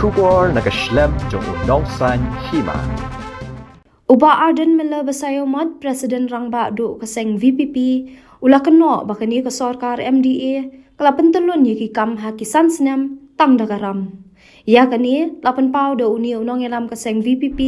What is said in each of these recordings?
Shubor nakaslem jong udongsan hima. Uba Arden Miller Basayomad Presiden Rangba du kaseng VPP ula keno bakani ka sarkar MDA kala pentelun yiki kam hakisan senam tang dagaram. Ya kani lapan pau do uni unong elam kaseng VPP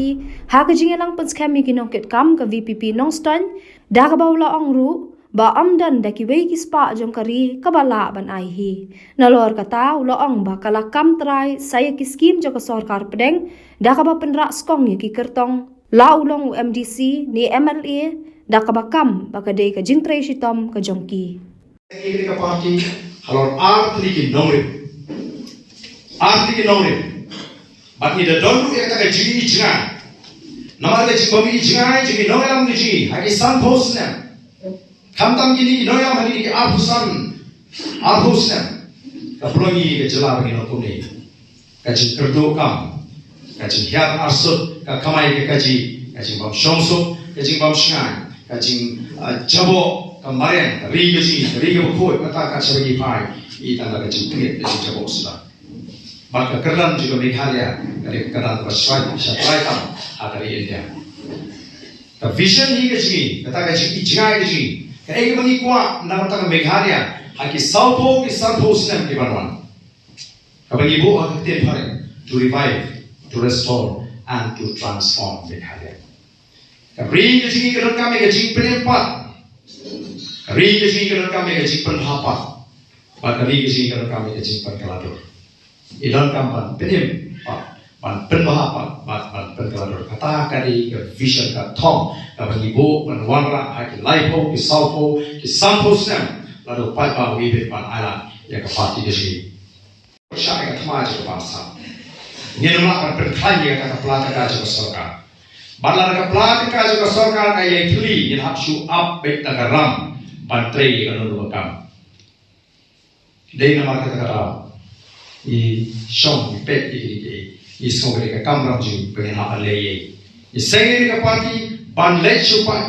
ha ka jingelang penskami kinongket kam ka VPP nongstan da ka baula ongru ba amdan da ki wei ki spa jong kari kabala ban ai hi nalor kata ulo ong ba kala kam trai saya ki skim jo ka sarkar pedeng da ka ba penra skong yiki kertong la ulong MDC ni MLA da ka ba kam ba ka dei ka jingtre shitom ka jongki Ini ka parti halor artli ki nongre bat ni da donu ya ka jigi jinga namar ka jingmi jinga jigi nongelam ni jigi hagi san posna kamtam gini noyam hagi ki arhusan ka blongi ke jela bagi no kuni ka jing kerdo kam ka jing hiat arsut ka kamai ke kaji ka jing bam shongso ka jing bam shngai ka jing jabo ka marian ri ke khoi ka chabagi pai I tanda ka jing pinget ka jing jabo sila maka keran juga Meghalaya dari keran berswai tam dari India ka vision hi ke jing kata ka jing jingai ke jing ka ek bangi kwa na kata Meghalaya haki saupo ki sarpo sinam ki banwan ka bangi bo ha kten phare to revive to restore and to transform Meghalaya ka ri ke jing ka kami ke jing penempat ka ri ke jing ka kami ke jing penhapa maka ri ke jing ka kami ke jing perkaladur idan kampan penim pan penbahapa pan perkaladur kata kari ke vision ka thom ka bangi bo pan wanra ha ki laipo ki saupo ki sampo snam lalu pai pa wibe pan ala ya ka parti ke jing sya ka thama je ka sa Ngenama pan perkhai ya kata pelata ka juga sarkar. Badla ka pelata ka juga sarkar ka ye thli yin hapsu up bet tagaram pan trei ka no kam. Dei nama kata kata I shong I pet I songre ka kamram ji pengen ha le ye. I sengri ka parti ban let su pa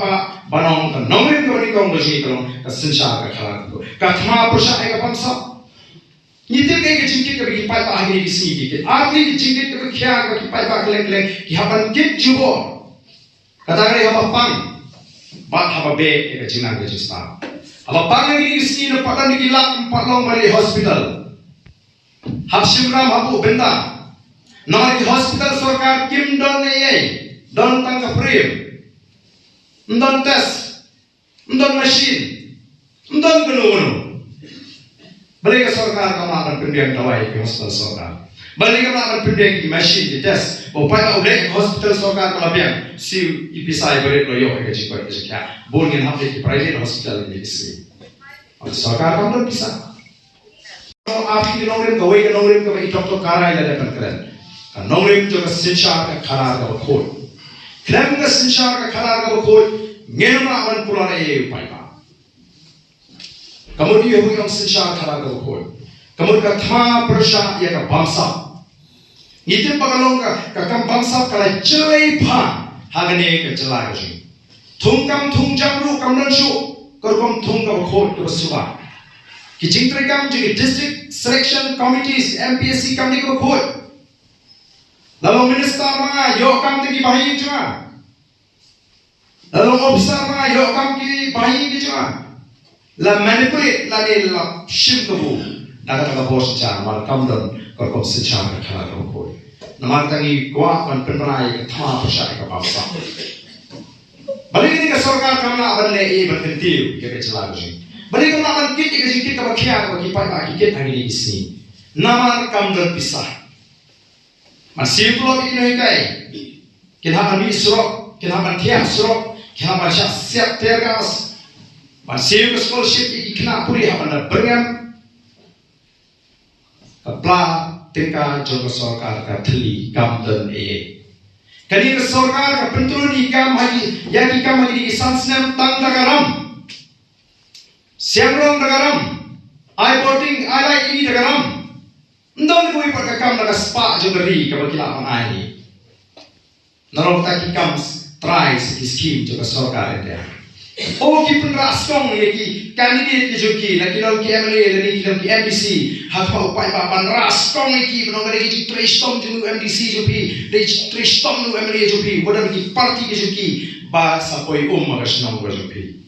banong ka nongre ko ni kong ji ka sinsha ka khala ko. Ka thma pusha ka pansa Nitir ke jingkit ke bagi pai pa hari di sini ke arti di jingkit ke kia ke pai pa kelek ki hapan kit jubo kata kare haba pang bat haba be ke jinang ke jista haba pang ni di sini na patan di lak patlong bali hospital hapsimram habu benda na di hospital sarkar kim don ne ye don tang ka prem ndon test ndon machine ndon gunu Balik ke sarkar kamu akan pindah dawai ke hospital sarkar. Balik kamu akan pindah ke machine di test. Bapak udah hospital sarkar kalau biang si ipisai balik loyo ke jikoi ke jikya. Boleh hamil di private hospital ini isi. Sarkar kamu bisa. Kalau api di nongrim kau doktor karai ada keren. Kan nongrim juga sincar ke karar kau koi. Krem ke sincar ke karar kau koi. Ngenom akan pulang aye upai. Kamu dia yang sensar kala ka koi kamu ka tha prasha ya ka bangsa itu pakalong ka kam bangsa kala chelai pha hagane ka chala ka ji thungkam thungjam kamnan shu korkom thungka khot ka suba ki jingtre kam ji district selection committees MPSC committee ko khot lalu minister ma yo kam te ki bahi chuma lalu officer ma yo kam ki bahi ki chuma la manipulate la ne la shim kabu naga taga bos cha mal kamdon kor kom se cha ka khala ko ko namar tangi kwa pan penrai ka tha pasha ka bangsa bali ni ka sarkar kamna ban le e ban tintiu ke chla ji bali ka man kit ke jikit ka khya ko ki pa ki kit hangi ni isni namar kamdon pisah masih pulo ki noi kai kin ha mi sro kin ha man thia sro kin ha man sha siap tergas Masih ke scholarship ikna puri hapana berngam kapla tingka jogo sarkar ka thli kam dan e kani ke sarkar ka pentul ni kam haji ya ki kam haji kisan snam tang dagaram siamrong dagaram I voting I like ini dagaram ndon koi pa kam daga spa jogari ka bakila on ai narok ta ki kam try scheme jogo sarkar dia Oh ki penraskong ye ki candidate ki joki la ki long ki MLA la ni ki long ki MDC hatwa upai ba penraskong ye ki penong gari ki tristom ju MDC jopi de tristom nu MLA jopi bodan ki parti ki joki ba sapoi magasnong go jopi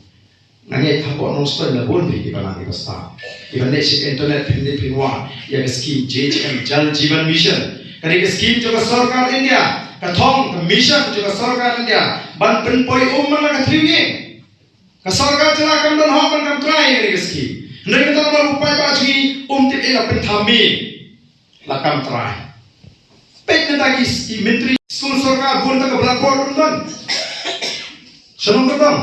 nange thako no stoi la bol ki banani basta even next internet pin pinwa ya scheme JHM Jal Jeevan Mission kani ke scheme jo sarkar India ka thong ka mission jo sarkar India ban pen poi mala ka thriwi ka sarkar jala kam don ha ban kam try ni ke scheme ndai ka mar upai ba chi ti ela pen thami la kam try pet na ki menteri school sarkar bol ta ka blackboard don shanong ka dong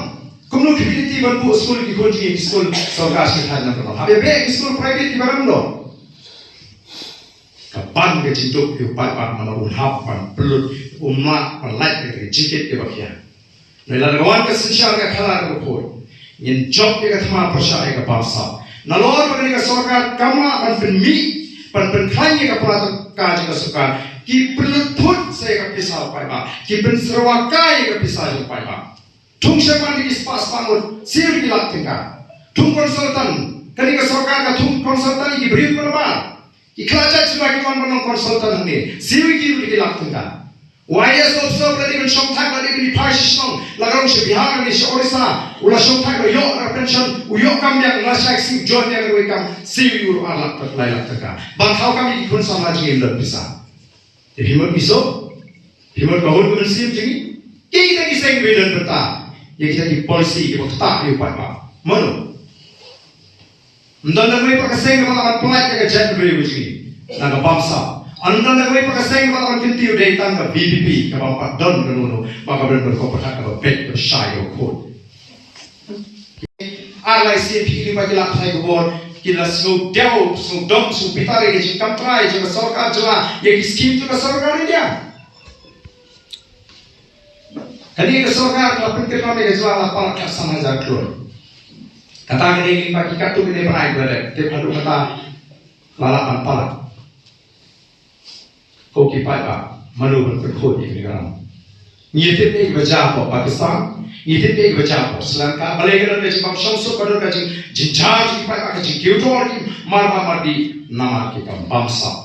community ban bu school ki khonji school sarkar se thana ka habe be school private ki baram do kapan ke cintuk ke pak mana unhap pan pelut umma palai ke cikit ke bakia nela lawan ke sosial ke khala ke khoi yin job ke thama prasha ke bangsa nalor ke ka sarkar kama pan pen mi pan khanye ke prat ka ke sarkar ki pelut thut se ke pisa pai ba ki pen serwa kai ke pisa pai ba thung se pan ki spas pangot sir ki lak tingka thung konsultan kani ke sarkar ka thung konsultan ki brief ko ba Ikhlas sebagai orang konsultan ini, siwi kiri di lakukan. YS observe lagi kan syongtak lagi di pasisong, lagarong si Bihar ni si Orissa, ulah syongtak lo yok pension, uyok kami yang ngasih si John yang mereka siwi uru alat terlalu terka. Bangkau kami ikut sama lagi yang lebih besar. Jadi himut biso, himut kahun kemen siwi jadi, kita kisah yang berta, ya kita di polisi kita tak diupat pak, mana? Anda nak pakai kepala pelak ke jet beri naga bangsa. Anda nak pakai kepala kintiu dari tangga BPP ke bangsa don kenuno maka berkompetisi ke bet bersaya kod. Alai CP ini bagi laksai kebor kita semua jauh semua dom semua pitare ke jikam try juga sarkar jela yang skim juga sarkar dia. Kali ke sarkar kalau penting kami ke jela lapar kat sama jaklor. Kata kini bagi kartu kini pernah berada. Dia perlu kata lalapan palak. Kau kipai pak malu berkod di negara. Nyetir ni baca apa Pakistan, nyetir ni baca apa Sri Lanka. Malaysia dan Malaysia samsung pada kaji jinjar kipai pak kaji kiutor ki marma mardi nama kita bangsa.